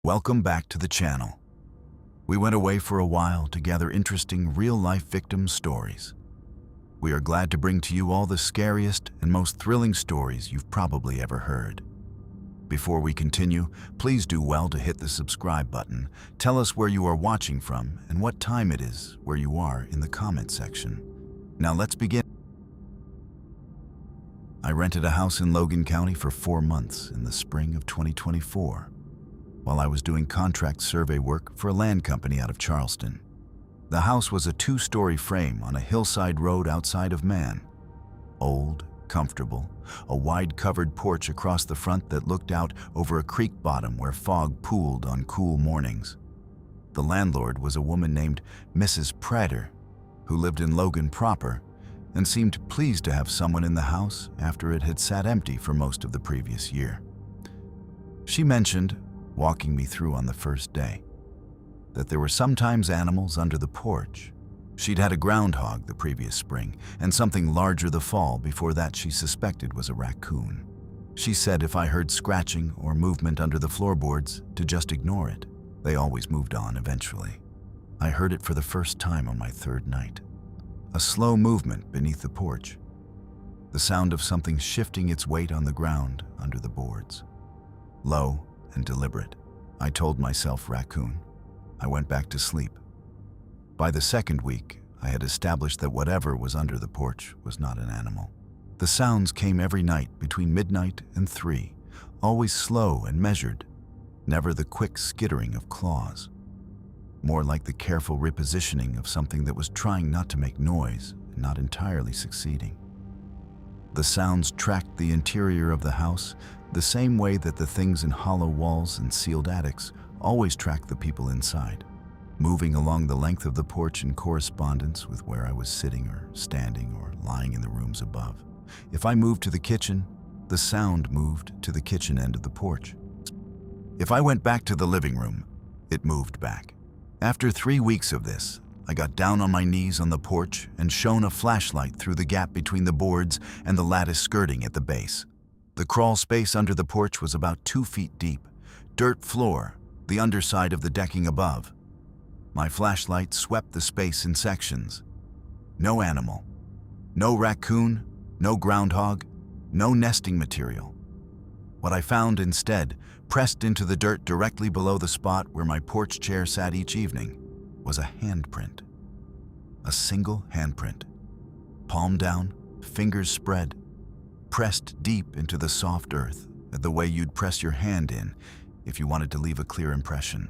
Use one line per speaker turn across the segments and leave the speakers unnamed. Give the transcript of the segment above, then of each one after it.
Welcome back to the channel. We went away for a while to gather interesting real-life victim stories. We are glad to bring to you all the scariest and most thrilling stories you've probably ever heard. Before we continue, please do well to hit the subscribe button, tell us where you are watching from and what time it is where you are in the comment section. Now let's begin. I rented a house in Logan County for 4 months in the spring of 2024, while I was doing contract survey work for a land company out of Charleston. The house was a 2-story frame on a hillside road outside of Man. Old, comfortable, a wide covered porch across the front that looked out over a creek bottom where fog pooled on cool mornings. The landlord was a woman named Mrs. Prater, who lived in Logan proper and seemed pleased to have someone in the house after it had sat empty for most of the previous year. She mentioned, walking me through on the first day, that there were sometimes animals under the porch. She'd had a groundhog the previous spring and something larger the fall before that she suspected was a raccoon. She said if I heard scratching or movement under the floorboards to just ignore it. They always moved on eventually. I heard it for the first time on my 3rd night. A slow movement beneath the porch. The sound of something shifting its weight on the ground under the boards. Low and deliberate. I told myself raccoon. I went back to sleep. By the 2nd week, I had established that whatever was under the porch was not an animal. The sounds came every night between midnight and 3, always slow and measured, never the quick skittering of claws. More like the careful repositioning of something that was trying not to make noise and not entirely succeeding. The sounds tracked the interior of the house the same way that the things in hollow walls and sealed attics always track the people inside, moving along the length of the porch in correspondence with where I was sitting or standing or lying in the rooms above. If I moved to the kitchen, the sound moved to the kitchen end of the porch. If I went back to the living room, it moved back. After 3 weeks of this, I got down on my knees on the porch and shone a flashlight through the gap between the boards and the lattice skirting at the base. The crawl space under the porch was about 2 feet deep, dirt floor, the underside of the decking above. My flashlight swept the space in sections. No animal, no raccoon, no groundhog, no nesting material. What I found instead, pressed into the dirt directly below the spot where my porch chair sat each evening, was a handprint. A single handprint. Palm down, fingers spread, pressed deep into the soft earth, the way you'd press your hand in if you wanted to leave a clear impression.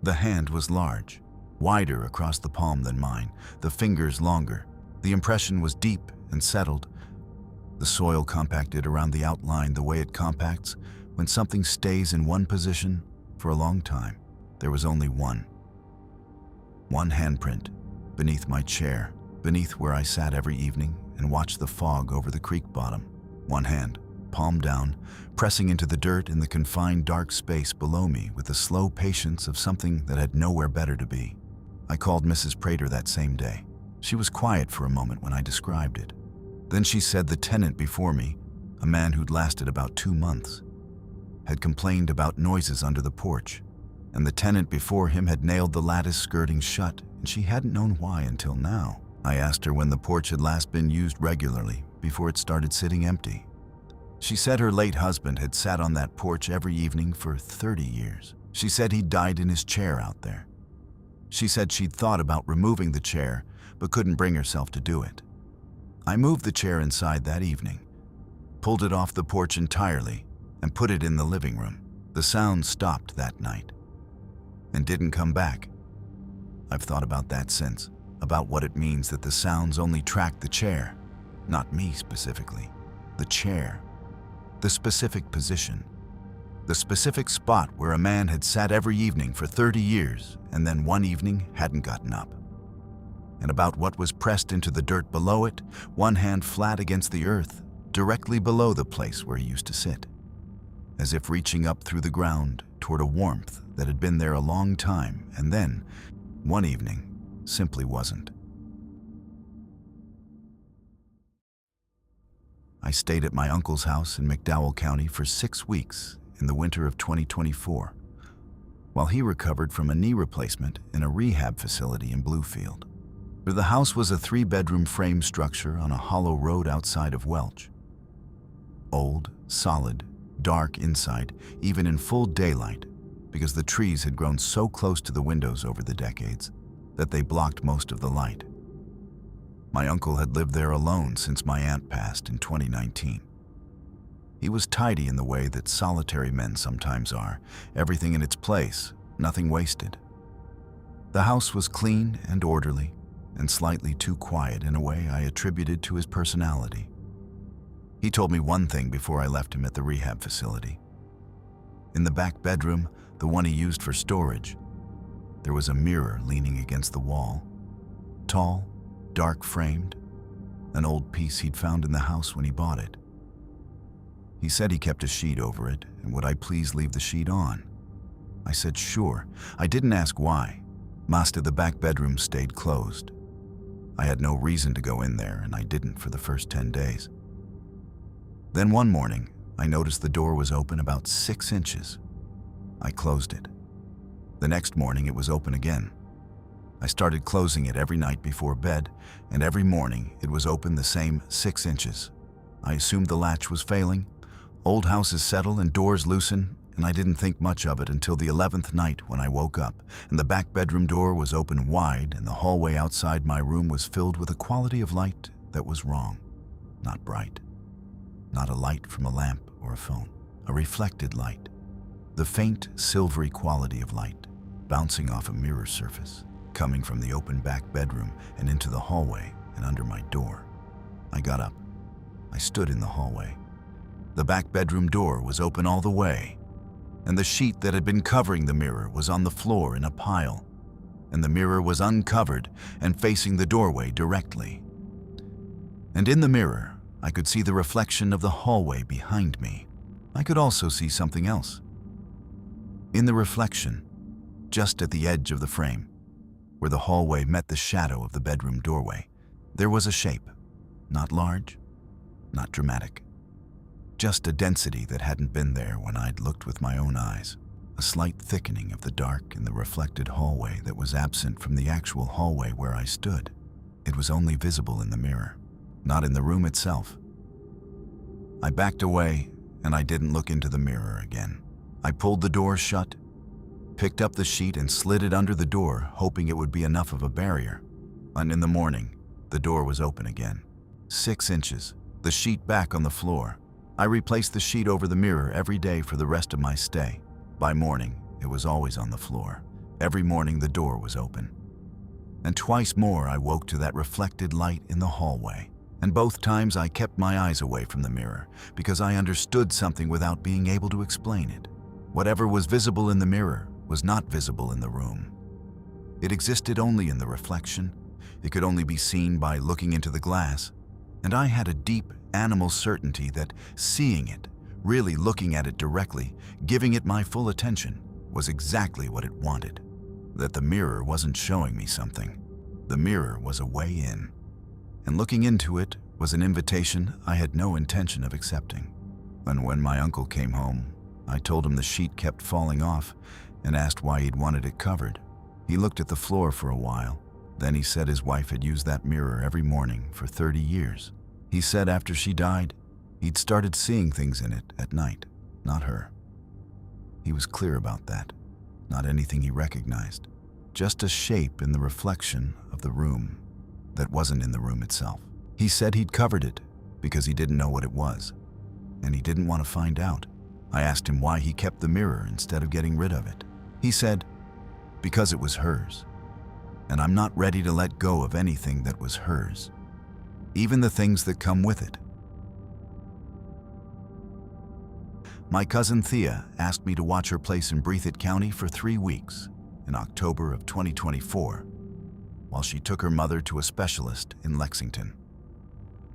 The hand was large, wider across the palm than mine, the fingers longer. The impression was deep and settled. The soil compacted around the outline the way it compacts when something stays in one position for a long time. There was only one handprint beneath my chair, beneath where I sat every evening and watched the fog over the creek bottom. One hand, palm down, pressing into the dirt in the confined dark space below me with the slow patience of something that had nowhere better to be. I called Mrs. Prater that same day. She was quiet for a moment when I described it. Then she said the tenant before me, a man who'd lasted about 2 months, had complained about noises under the porch, and the tenant before him had nailed the lattice skirting shut, and she hadn't known why until now. I asked her when the porch had last been used regularly before it started sitting empty. She said her late husband had sat on that porch every evening for 30 years. She said he died in his chair out there. She said she'd thought about removing the chair, but couldn't bring herself to do it. I moved the chair inside that evening, pulled it off the porch entirely, and put it in the living room. The sound stopped that night and didn't come back. I've thought about that since, about what it means that the sounds only track the chair, not me specifically, the chair, the specific position, the specific spot where a man had sat every evening for 30 years and then one evening hadn't gotten up. And about what was pressed into the dirt below it, one hand flat against the earth, directly below the place where he used to sit, as if reaching up through the ground toward a warmth that had been there a long time and then, one evening, simply wasn't. I stayed at my uncle's house in McDowell County for 6 weeks in the winter of 2024. while he recovered from a knee replacement in a rehab facility in Bluefield. The house was a 3-bedroom frame structure on a hollow road outside of Welch. Old, solid, dark inside, even in full daylight, because the trees had grown so close to the windows over the decades that they blocked most of the light. My uncle had lived there alone since my aunt passed in 2019. He was tidy in the way that solitary men sometimes are, everything in its place, nothing wasted. The house was clean and orderly, and slightly too quiet in a way I attributed to his personality. He told me one thing before I left him at the rehab facility. In the back bedroom, the one he used for storage, there was a mirror leaning against the wall. Tall, dark framed, an old piece he'd found in the house when he bought it. He said he kept a sheet over it, and would I please leave the sheet on? I said sure. I didn't ask why. Most of the back bedroom stayed closed. I had no reason to go in there, and I didn't for the first 10 days. Then one morning, I noticed the door was open about 6 inches. I closed it. The next morning, it was open again. I started closing it every night before bed, and every morning it was open the same 6 inches. I assumed the latch was failing. Old houses settle and doors loosen, and I didn't think much of it until the 11th night when I woke up, and the back bedroom door was open wide, and the hallway outside my room was filled with a quality of light that was wrong. Not bright. Not a light from a lamp or a phone. A reflected light. The faint, silvery quality of light, bouncing off a mirror surface, coming from the open back bedroom and into the hallway and under my door. I got up. I stood in the hallway. The back bedroom door was open all the way, and the sheet that had been covering the mirror was on the floor in a pile, and the mirror was uncovered and facing the doorway directly. And in the mirror, I could see the reflection of the hallway behind me. I could also see something else. In the reflection, just at the edge of the frame, where the hallway met the shadow of the bedroom doorway, there was a shape, not large, not dramatic. Just a density that hadn't been there when I'd looked with my own eyes. A slight thickening of the dark in the reflected hallway that was absent from the actual hallway where I stood. It was only visible in the mirror, not in the room itself. I backed away, and I didn't look into the mirror again. I pulled the door shut, picked up the sheet and slid it under the door, hoping it would be enough of a barrier. And in the morning, the door was open again. 6 inches, the sheet back on the floor. I replaced the sheet over the mirror every day for the rest of my stay. By morning, it was always on the floor. Every morning, the door was open. And twice more, I woke to that reflected light in the hallway. And both times, I kept my eyes away from the mirror because I understood something without being able to explain it. Whatever was visible in the mirror was not visible in the room. It existed only in the reflection. It could only be seen by looking into the glass. And I had a deep, animal certainty that seeing it, really looking at it directly, giving it my full attention, was exactly what it wanted. That the mirror wasn't showing me something. The mirror was a way in. And looking into it was an invitation I had no intention of accepting. And when my uncle came home, I told him the sheet kept falling off and asked why he'd wanted it covered. He looked at the floor for a while. Then he said his wife had used that mirror every morning for 30 years. He said after she died, he'd started seeing things in it at night, not her. He was clear about that, not anything he recognized, just a shape in the reflection of the room that wasn't in the room itself. He said he'd covered it because he didn't know what it was, and he didn't want to find out. I asked him why he kept the mirror instead of getting rid of it. He said, because it was hers, and I'm not ready to let go of anything that was hers. Even the things that come with it. My cousin Thea asked me to watch her place in Breathitt County for 3 weeks in October of 2024, while she took her mother to a specialist in Lexington.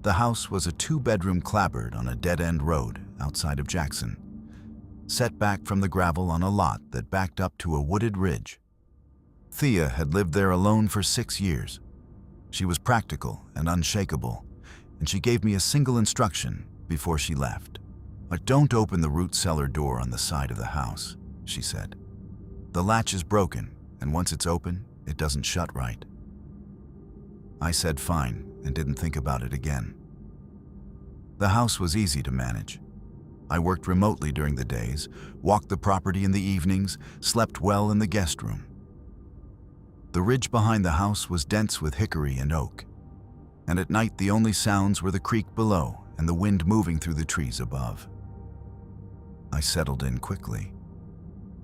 The house was a 2-bedroom clapboard on a dead-end road outside of Jackson, set back from the gravel on a lot that backed up to a wooded ridge. Thea had lived there alone for 6 years. She was practical and unshakable, and she gave me a single instruction before she left. Don't open the root cellar door on the side of the house, she said. The latch is broken, and once it's open, it doesn't shut right. I said fine and didn't think about it again. The house was easy to manage. I worked remotely during the days, walked the property in the evenings, slept well in the guest room. The ridge behind the house was dense with hickory and oak, and at night the only sounds were the creek below and the wind moving through the trees above. I settled in quickly.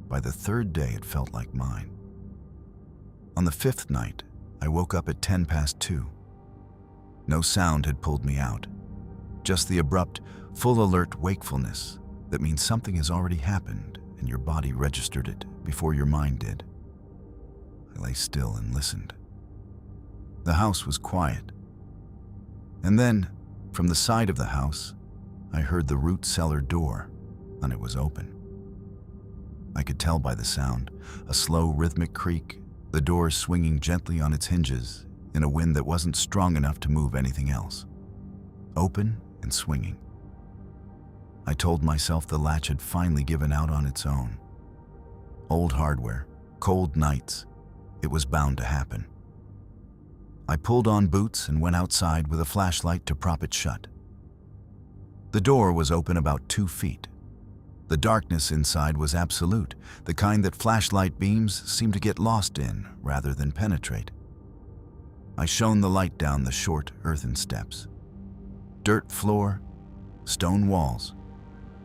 By the third day, it felt like mine. On the fifth night, I woke up at 2:10. No sound had pulled me out, just the abrupt, full alert wakefulness that means something has already happened and your body registered it before your mind did. I lay still and listened. The house was quiet. And then, from the side of the house, I heard the root cellar door, and it was open. I could tell by the sound, a slow rhythmic creak, the door swinging gently on its hinges in a wind that wasn't strong enough to move anything else. Open and swinging. I told myself the latch had finally given out on its own. Old hardware, cold nights, it was bound to happen. I pulled on boots and went outside with a flashlight to prop it shut. The door was open about 2 feet. The darkness inside was absolute, the kind that flashlight beams seem to get lost in rather than penetrate. I shone the light down the short earthen steps. Dirt floor, stone walls,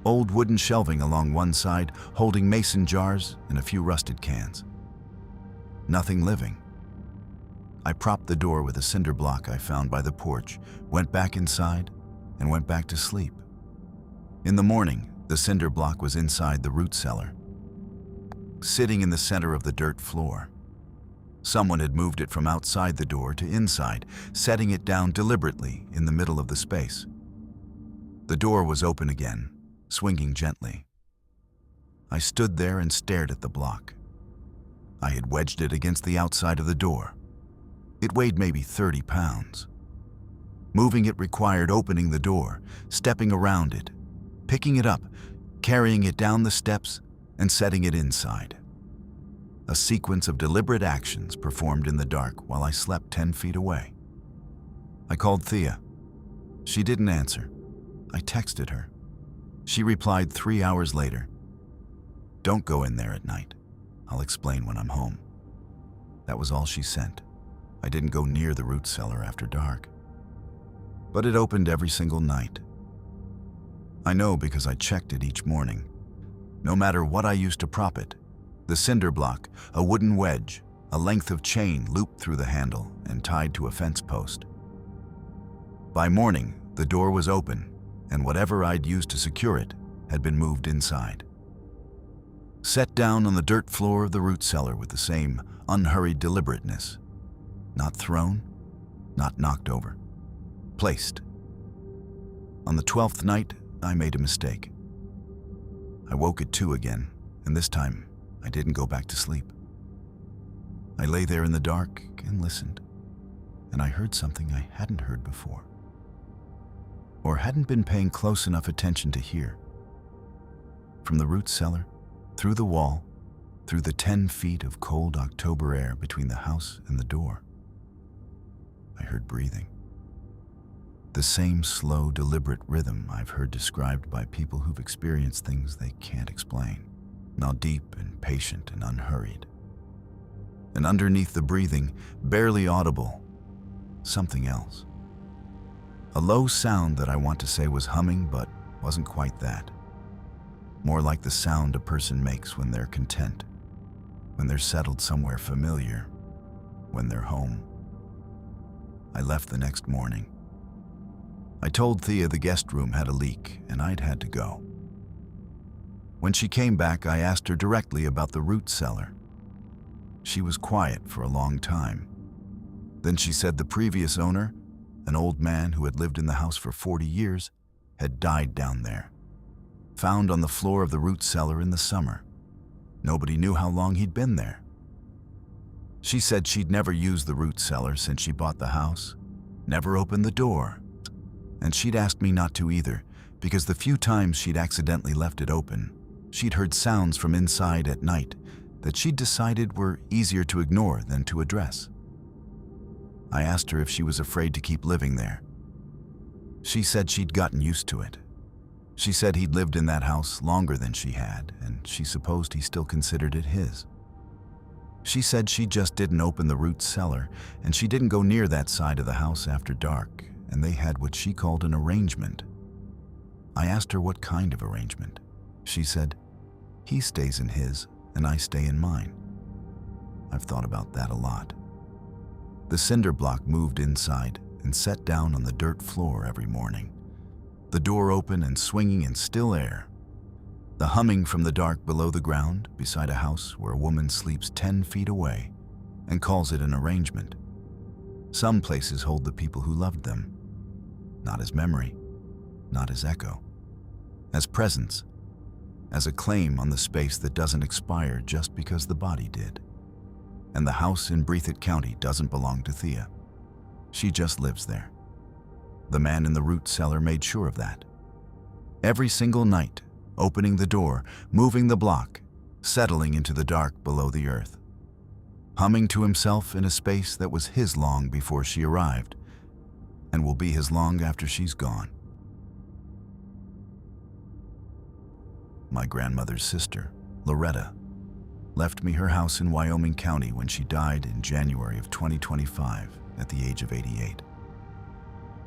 old wooden shelving along one side holding mason jars and a few rusted cans. Nothing living. I propped the door with a cinder block I found by the porch, went back inside, and went back to sleep. In the morning, the cinder block was inside the root cellar, sitting in the center of the dirt floor. Someone had moved it from outside the door to inside, setting it down deliberately in the middle of the space. The door was open again, swinging gently. I stood there and stared at the block. I had wedged it against the outside of the door. It weighed maybe 30 pounds. Moving it required opening the door, stepping around it, picking it up, carrying it down the steps, and setting it inside. A sequence of deliberate actions performed in the dark while I slept 10 feet away. I called Thea. She didn't answer. I texted her. She replied 3 hours later. "Don't go in there at night. I'll explain when I'm home." That was all she sent. I didn't go near the root cellar after dark. But it opened every single night. I know because I checked it each morning. No matter what I used to prop it, the cinder block, a wooden wedge, a length of chain looped through the handle and tied to a fence post. By morning, the door was open, and whatever I'd used to secure it had been moved inside. Set down on the dirt floor of the root cellar with the same unhurried deliberateness. Not thrown, not knocked over. Placed. On the 12th night, I made a mistake. I woke at 2 again, and this time I didn't go back to sleep. I lay there in the dark and listened, and I heard something I hadn't heard before, or hadn't been paying close enough attention to hear. From the root cellar, through the wall, through the 10 feet of cold October air between the house and the door, I heard breathing. The same slow, deliberate rhythm I've heard described by people who've experienced things they can't explain, now deep and patient and unhurried. And underneath the breathing, barely audible, something else. A low sound that I want to say was humming, but wasn't quite that. More like the sound a person makes when they're content, when they're settled somewhere familiar, when they're home. I left the next morning. I told Thea the guest room had a leak and I'd had to go. When she came back, I asked her directly about the root cellar. She was quiet for a long time. Then she said the previous owner, an old man who had lived in the house for 40 years, had died down there, found on the floor of the root cellar in the summer. Nobody knew how long he'd been there. She said she'd never used the root cellar since she bought the house, never opened the door, and she'd asked me not to either, because the few times she'd accidentally left it open, she'd heard sounds from inside at night that she'd decided were easier to ignore than to address. I asked her if she was afraid to keep living there. She said she'd gotten used to it. She said he'd lived in that house longer than she had, and she supposed he still considered it his. She said she just didn't open the root cellar, and she didn't go near that side of the house after dark, and they had what she called an arrangement. I asked her what kind of arrangement. She said, "He stays in his, and I stay in mine." I've thought about that a lot. The cinder block moved inside and set down on the dirt floor every morning. The door open and swinging in still air. The humming from the dark below the ground beside a house where a woman sleeps 10 feet away and calls it an arrangement. Some places hold the people who loved them, not as memory, not as echo, as presence, as a claim on the space that doesn't expire just because the body did. And the house in Breathitt County doesn't belong to Thea. She just lives there. The man in the root cellar made sure of that. Every single night, opening the door, moving the block, settling into the dark below the earth, humming to himself in a space that was his long before she arrived, and will be his long after she's gone. My grandmother's sister, Loretta, left me her house in Wyoming County when she died in January of 2025 at the age of 88.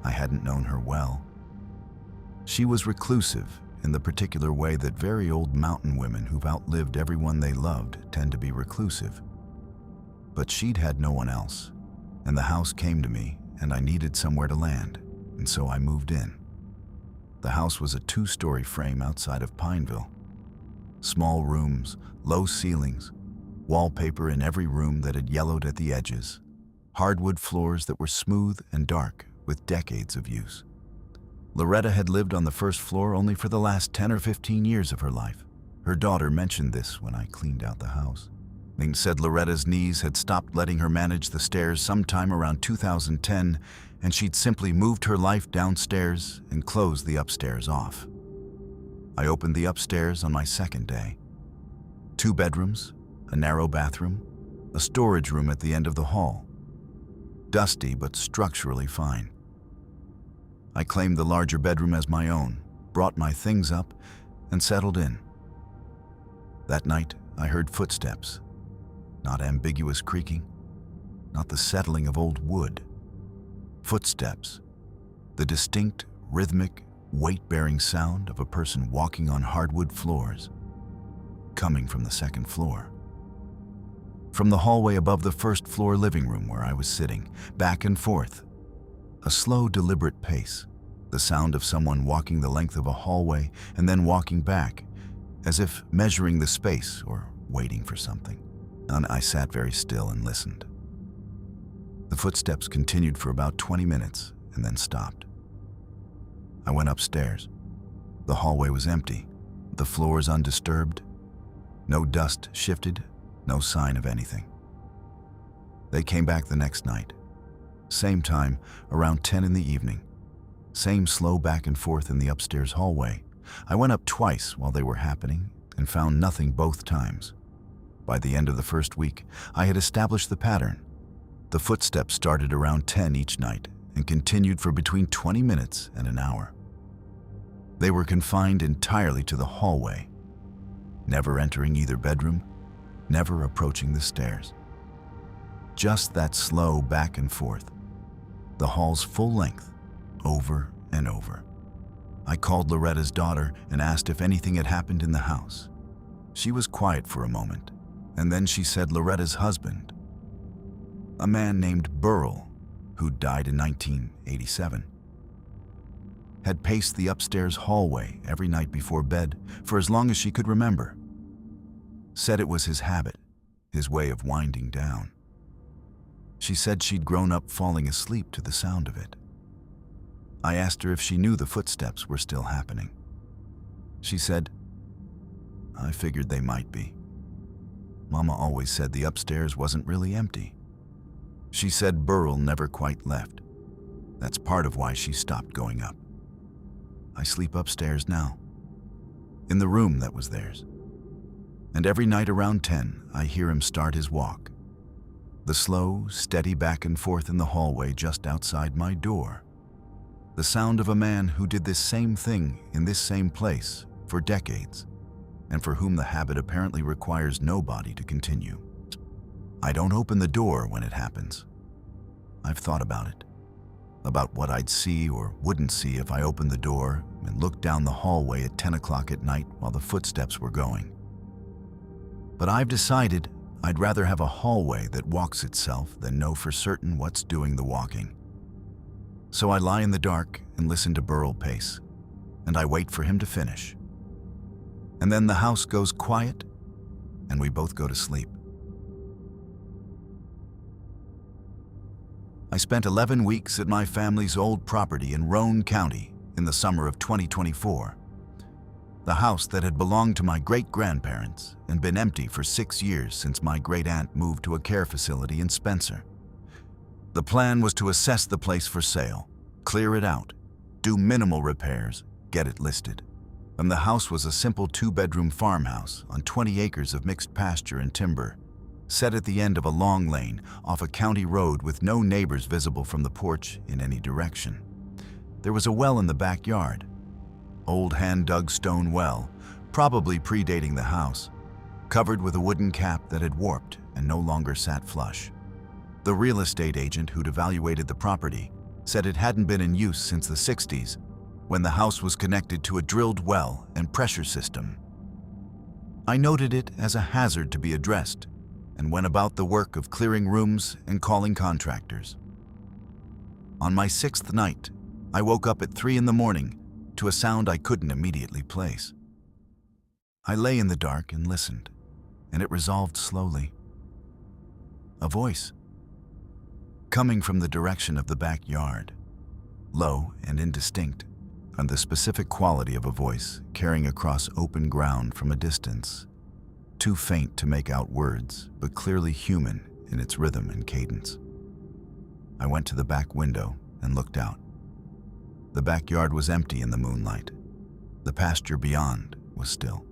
I hadn't known her well. She was reclusive in the particular way that very old mountain women who've outlived everyone they loved tend to be reclusive. But she'd had no one else, and the house came to me, and I needed somewhere to land, and so I moved in. The house was a 2-story frame outside of Pineville. Small rooms, low ceilings, wallpaper in every room that had yellowed at the edges, hardwood floors that were smooth and dark with decades of use. Loretta had lived on the first floor only for the last 10 or 15 years of her life. Her daughter mentioned this when I cleaned out the house. Ning said Loretta's knees had stopped letting her manage the stairs sometime around 2010, and she'd simply moved her life downstairs and closed the upstairs off. I opened the upstairs on my second day. 2 bedrooms, a narrow bathroom, a storage room at the end of the hall. Dusty but structurally fine. I claimed the larger bedroom as my own, brought my things up, and settled in. That night, I heard footsteps. Not ambiguous creaking, not the settling of old wood. Footsteps, the distinct, rhythmic, weight-bearing sound of a person walking on hardwood floors, coming from the second floor. From the hallway above the first floor living room where I was sitting, back and forth. A slow, deliberate pace, the sound of someone walking the length of a hallway and then walking back, as if measuring the space or waiting for something. And I sat very still and listened. The footsteps continued for about 20 minutes and then stopped. I went upstairs. The hallway was empty, the floors undisturbed. No dust shifted, no sign of anything. They came back the next night. Same time, around 10 in the evening. Same slow back and forth in the upstairs hallway. I went up twice while they were happening and found nothing both times. By the end of the first week, I had established the pattern. The footsteps started around 10 each night and continued for between 20 minutes and an hour. They were confined entirely to the hallway, never entering either bedroom, never approaching the stairs. Just that slow back and forth, the hall's full length, over and over. I called Loretta's daughter and asked if anything had happened in the house. She was quiet for a moment, and then she said Loretta's husband, a man named Burl, who died in 1987, had paced the upstairs hallway every night before bed for as long as she could remember. Said it was his habit, his way of winding down. She said she'd grown up falling asleep to the sound of it. I asked her if she knew the footsteps were still happening. She said, "I figured they might be. Mama always said the upstairs wasn't really empty." She said Burl never quite left. That's part of why she stopped going up. I sleep upstairs now, in the room that was theirs. And every night around 10, I hear him start his walk. The slow, steady back and forth in the hallway just outside my door. The sound of a man who did this same thing in this same place for decades, and for whom the habit apparently requires nobody to continue. I don't open the door when it happens. I've thought about it, about what I'd see or wouldn't see if I opened the door and looked down the hallway at 10 o'clock at night while the footsteps were going. But I've decided I'd rather have a hallway that walks itself than know for certain what's doing the walking. So I lie in the dark and listen to Burl pace, and I wait for him to finish. And then the house goes quiet, and we both go to sleep. I spent 11 weeks at my family's old property in Roane County in the summer of 2024. The house that had belonged to my great-grandparents and been empty for 6 years since my great-aunt moved to a care facility in Spencer. The plan was to assess the place for sale, clear it out, do minimal repairs, get it listed. And the house was a simple 2-bedroom farmhouse on 20 acres of mixed pasture and timber, set at the end of a long lane off a county road with no neighbors visible from the porch in any direction. There was a well in the backyard. Old hand-dug stone well, probably predating the house, covered with a wooden cap that had warped and no longer sat flush. The real estate agent who'd evaluated the property said it hadn't been in use since the 60s, when the house was connected to a drilled well and pressure system. I noted it as a hazard to be addressed and went about the work of clearing rooms and calling contractors. On my 6th night, I woke up at 3 in the morning to a sound I couldn't immediately place. I lay in the dark and listened, and it resolved slowly. A voice, coming from the direction of the backyard, low and indistinct, and the specific quality of a voice carrying across open ground from a distance, too faint to make out words, but clearly human in its rhythm and cadence. I went to the back window and looked out. The backyard was empty in the moonlight. The pasture beyond was still.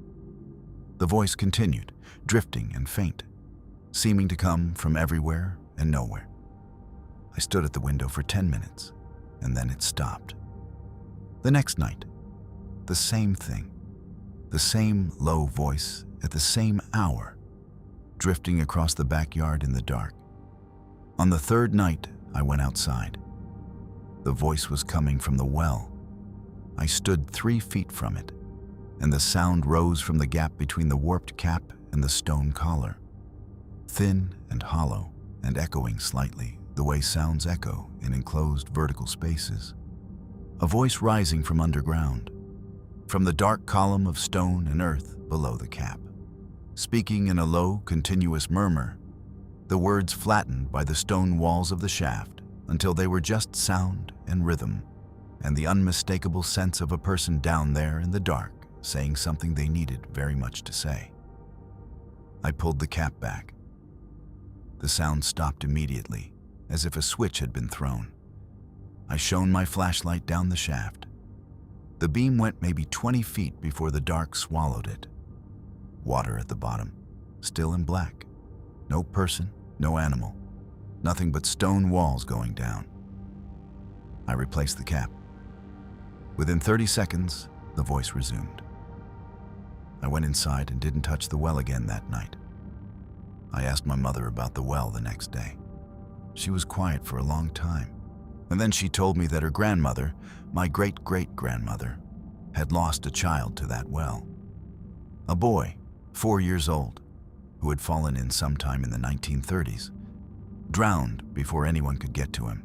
The voice continued, drifting and faint, seeming to come from everywhere and nowhere. I stood at the window for 10 minutes, and then it stopped. The next night, the same thing, the same low voice at the same hour, drifting across the backyard in the dark. On the 3rd night, I went outside. The voice was coming from the well. I stood 3 feet from it, and the sound rose from the gap between the warped cap and the stone collar, thin and hollow and echoing slightly the way sounds echo in enclosed vertical spaces. A voice rising from underground, from the dark column of stone and earth below the cap, speaking in a low, continuous murmur, the words flattened by the stone walls of the shaft until they were just sound and rhythm, and the unmistakable sense of a person down there in the dark saying something they needed very much to say. I pulled the cap back. The sound stopped immediately, as if a switch had been thrown. I shone my flashlight down the shaft. The beam went maybe 20 feet before the dark swallowed it. Water at the bottom, still in black. No person, no animal. Nothing but stone walls going down. I replaced the cap. Within 30 seconds, the voice resumed. I went inside and didn't touch the well again that night. I asked my mother about the well the next day. She was quiet for a long time, and then she told me that her grandmother, my great-great-grandmother, had lost a child to that well. A boy, 4 years old, who had fallen in sometime in the 1930s, drowned before anyone could get to him.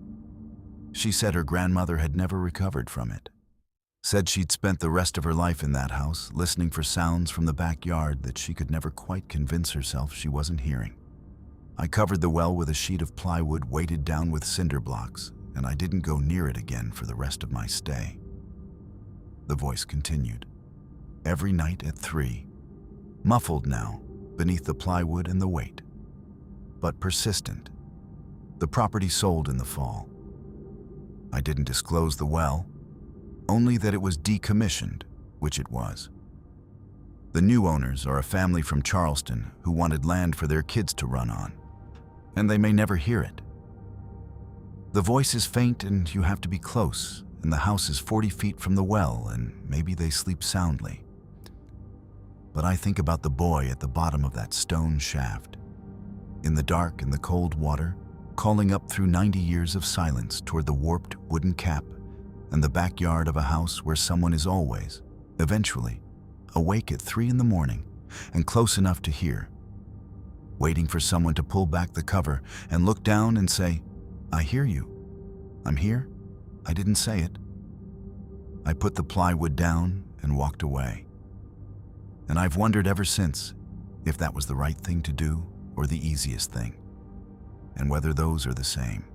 She said her grandmother had never recovered from it. Said she'd spent the rest of her life in that house, listening for sounds from the backyard that she could never quite convince herself she wasn't hearing. I covered the well with a sheet of plywood weighted down with cinder blocks, and I didn't go near it again for the rest of my stay. The voice continued. Every night at 3, muffled now beneath the plywood and the weight, but persistent. The property sold in the fall. I didn't disclose the well, only that it was decommissioned, which it was. The new owners are a family from Charleston who wanted land for their kids to run on, and they may never hear it. The voice is faint and you have to be close, and the house is 40 feet from the well, and maybe they sleep soundly. But I think about the boy at the bottom of that stone shaft, in the dark and the cold water, calling up through 90 years of silence toward the warped wooden cap and the backyard of a house where someone is always, eventually, awake at 3 in the morning and close enough to hear, waiting for someone to pull back the cover and look down and say, "I hear you. I'm here. I didn't say it." I put the plywood down and walked away. And I've wondered ever since if that was the right thing to do or the easiest thing, and whether those are the same.